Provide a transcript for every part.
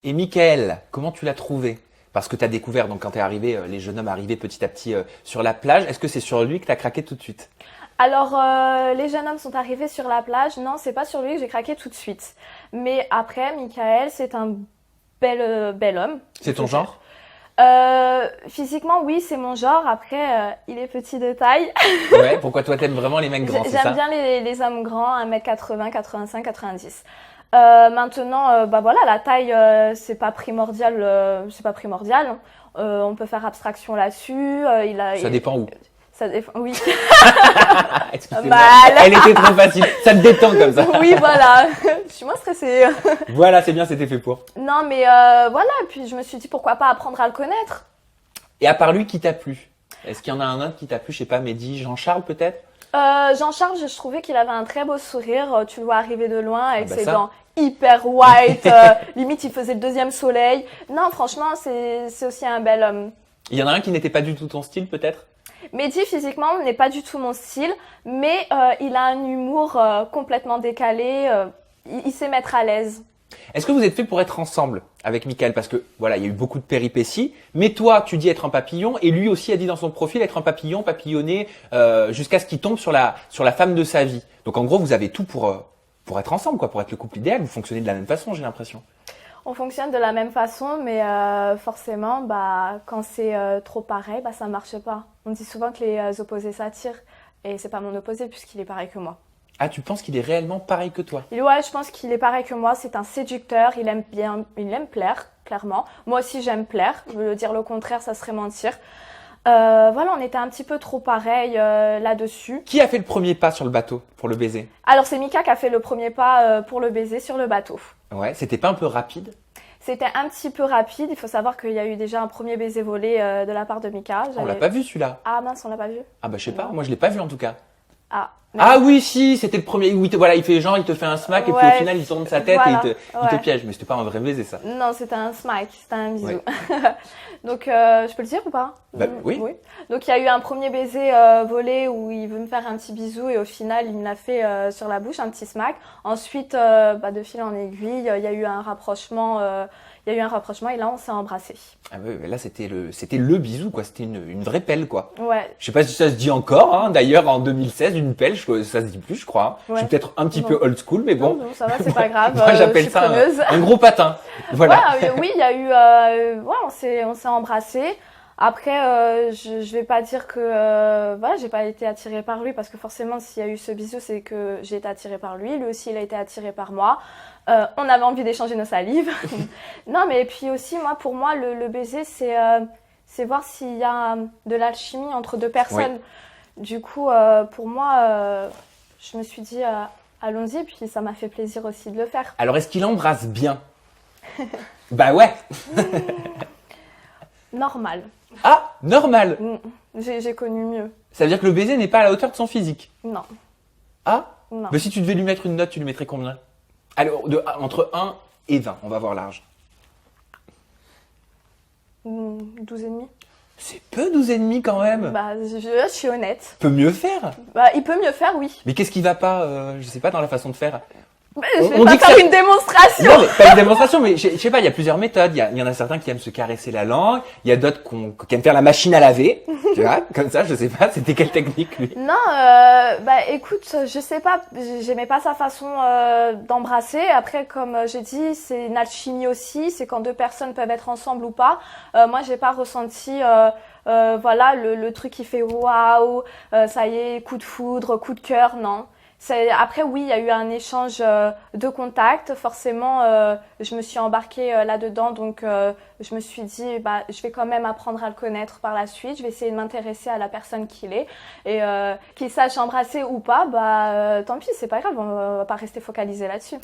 Et Michael, comment tu l'as trouvé? Parce que tu as découvert, donc quand tu es arrivé, les jeunes hommes arrivaient petit à petit sur la plage. Est-ce que c'est sur lui que tu as craqué tout de suite? Alors, les jeunes hommes sont arrivés sur la plage. Non, c'est pas sur lui que j'ai craqué tout de suite. Mais après, Michael, c'est un bel homme. C'est ton genre? Physiquement, oui, c'est mon genre. Après, il est petit de taille. Ouais, pourquoi toi t'aimes vraiment les mecs grands, c'est ça? J'aime bien les hommes grands, 1m80, 85, 90. Maintenant, bah voilà, la taille, c'est pas primordial, hein. On peut faire abstraction là-dessus. Ça dépend où. Ça dépend, oui. Excusez-moi, Mal. elle était trop facile. Ça te détend comme ça. Oui, voilà. Je suis moins stressée. Voilà, c'est bien, c'était fait pour. Non, mais voilà. Puis je me suis dit pourquoi pas apprendre à le connaître. Et à part lui, qui t'a plu? Est-ce qu'il y en a un autre qui t'a plu? Je sais pas, Mehdi, Jean-Charles peut-être? Jean-Charles, je trouvais qu'il avait un très beau sourire. Tu le vois arriver de loin avec bah ses ça. dents hyper white. Limite, il faisait le deuxième soleil. Non, franchement, c'est aussi un bel homme. Il y en a un qui n'était pas du tout ton style peut-être? Mehdi, physiquement, n'est pas du tout mon style, mais il a un humour complètement décalé. Il sait mettre à l'aise. Est-ce que vous êtes fait pour être ensemble avec Michael? Parce que voilà, il y a eu beaucoup de péripéties. Mais toi, tu dis être un papillon, et lui aussi a dit dans son profil être un papillon, papillonné, jusqu'à ce qu'il tombe sur la femme de sa vie. Donc en gros, vous avez tout pour être ensemble, quoi, pour être le couple idéal. Vous fonctionnez de la même façon, j'ai l'impression. On fonctionne de la même façon, mais forcément, bah, quand c'est trop pareil, bah, ça marche pas. On dit souvent que les opposés s'attirent, et c'est pas mon opposé puisqu'il est pareil que moi. Ah, tu penses qu'il est réellement pareil que toi? Ouais, je pense qu'il est pareil que moi. C'est un séducteur. Il aime plaire, clairement. Moi aussi, j'aime plaire. Dire le contraire, ça serait mentir. Voilà, on était un petit peu trop pareil là-dessus. Qui a fait le premier pas sur le bateau pour le baiser? Alors, c'est Mika qui a fait le premier pas pour le baiser sur le bateau. Ouais, c'était pas un peu rapide? C'était un petit peu rapide. Il faut savoir qu'il y a eu déjà un premier baiser volé de la part de Mika. On l'a pas vu celui-là. Ah mince, on l'a pas vu? Ah bah je sais pas, moi je l'ai pas vu en tout cas. Ah. Ah oui, si, c'était le premier. Oui, voilà, il fait genre, il te fait un smack et puis au final il tourne sa tête voilà, et il te piège. Mais c'était pas un vrai baiser ça. Non, c'était un smack, c'était un bisou. Ouais. Donc, je peux le dire ou pas? Bah, oui. Donc, il y a eu un premier baiser volé où il veut me faire un petit bisou et au final, il me l'a fait sur la bouche, un petit smack. Ensuite, bah, de fil en aiguille, il y a eu un rapprochement. Et là, on s'est embrassés. Ah oui, mais là c'était le bisou quoi. C'était une vraie pelle quoi. Ouais. Je sais pas si ça se dit encore. Hein. D'ailleurs, en 2016, une pelle, ça se dit plus, je crois. Ouais. Je suis peut-être un petit peu old school, mais bon. Non, ça va, c'est pas grave. Moi, j'appelle ça un gros patin. Voilà. Ouais, oui, il y a eu. On s'est embrassés. Après, je vais pas dire que voilà, j'ai pas été attirée par lui parce que forcément, s'il y a eu ce bisou, c'est que j'ai été attirée par lui. Lui aussi, il a été attiré par moi. On avait envie d'échanger nos salives. Non, mais puis aussi, pour moi, le baiser, c'est voir s'il y a de l'alchimie entre deux personnes. Oui. Du coup, pour moi, je me suis dit, allons-y, puis ça m'a fait plaisir aussi de le faire. Alors, est-ce qu'il embrasse bien? Bah ouais. Normal. Ah, normal. J'ai connu mieux. Ça veut dire que le baiser n'est pas à la hauteur de son physique? Non. Ah? Non. Mais si tu devais lui mettre une note, tu lui mettrais combien? Alors, entre 1 et 20, on va voir large. 12,5. C'est peu 12,5 quand même. Bah, je suis honnête. Peut mieux faire. Bah, il peut mieux faire, oui. Mais qu'est-ce qui va pas, je sais pas, dans la façon de faire? Je vais pas faire une démonstration. Non, mais pas une démonstration, mais je sais pas, il y a plusieurs méthodes. Il y en a certains qui aiment se caresser la langue. Il y a d'autres qui aiment faire la machine à laver. Tu vois, comme ça, je sais pas, c'était quelle technique, lui? Non, bah, écoute, je sais pas, j'aimais pas sa façon d'embrasser. Après, comme j'ai dit, c'est une alchimie aussi. C'est quand deux personnes peuvent être ensemble ou pas. Moi, j'ai pas ressenti, voilà, le truc qui fait waouh, ça y est, coup de foudre, coup de cœur, non. Après, oui, il y a eu un échange de contacts. Forcément, je me suis embarquée là-dedans. Donc, je me suis dit, bah, je vais quand même apprendre à le connaître par la suite. Je vais essayer de m'intéresser à la personne qu'il est. Et qu'il sache embrasser ou pas, bah, tant pis, c'est pas grave. On va pas rester focalisé là-dessus.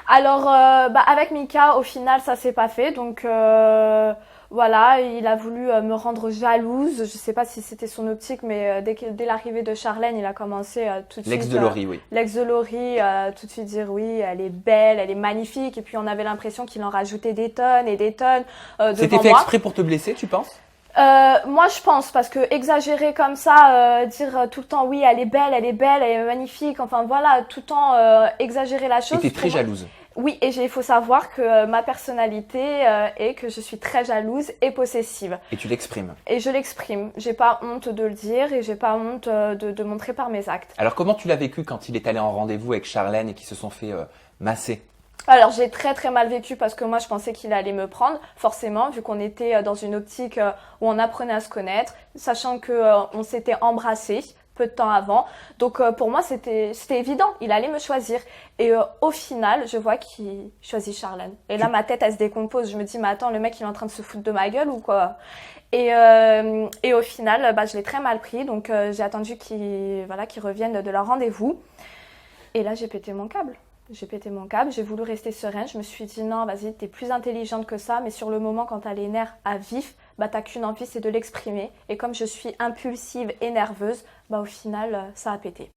Alors, bah, avec Mika, au final, ça s'est pas fait. Donc, voilà, il a voulu me rendre jalouse. Je sais pas si c'était son optique, mais dès l'arrivée de Charlène, il a commencé tout de suite. L'ex de Laurie, oui. L'ex de Laurie, tout de suite dire oui, elle est belle, elle est magnifique. Et puis on avait l'impression qu'il en rajoutait des tonnes et des tonnes devant moi. C'était fait exprès pour te blesser, tu penses? Moi je pense, parce que exagérer comme ça, dire tout le temps oui, elle est belle, elle est magnifique, enfin voilà, tout le temps exagérer la chose. Tu étais très jalouse. Oui, et il faut savoir que ma personnalité est que je suis très jalouse et possessive. Et tu l'exprimes. Et je l'exprime. J'ai pas honte de le dire et j'ai pas honte de montrer par mes actes. Alors comment tu l'as vécu quand il est allé en rendez-vous avec Charlène et qu'ils se sont fait masser? Alors j'ai très très mal vécu parce que moi je pensais qu'il allait me prendre, forcément, vu qu'on était dans une optique où on apprenait à se connaître, sachant que on s'était embrassés peu de temps avant. Donc pour moi c'était évident, il allait me choisir. Et au final, je vois qu'il choisit Charlène. Et là ma tête elle se décompose, je me dis mais attends, le mec il est en train de se foutre de ma gueule ou quoi? Et au final, je l'ai très mal pris, donc j'ai attendu qu'il revienne de leur rendez-vous. Et là j'ai pété mon câble. J'ai voulu rester sereine, je me suis dit non, vas-y, t'es plus intelligente que ça, mais sur le moment, quand t'as les nerfs à vif, t'as qu'une envie, c'est de l'exprimer. Et comme je suis impulsive et nerveuse, au final, ça a pété.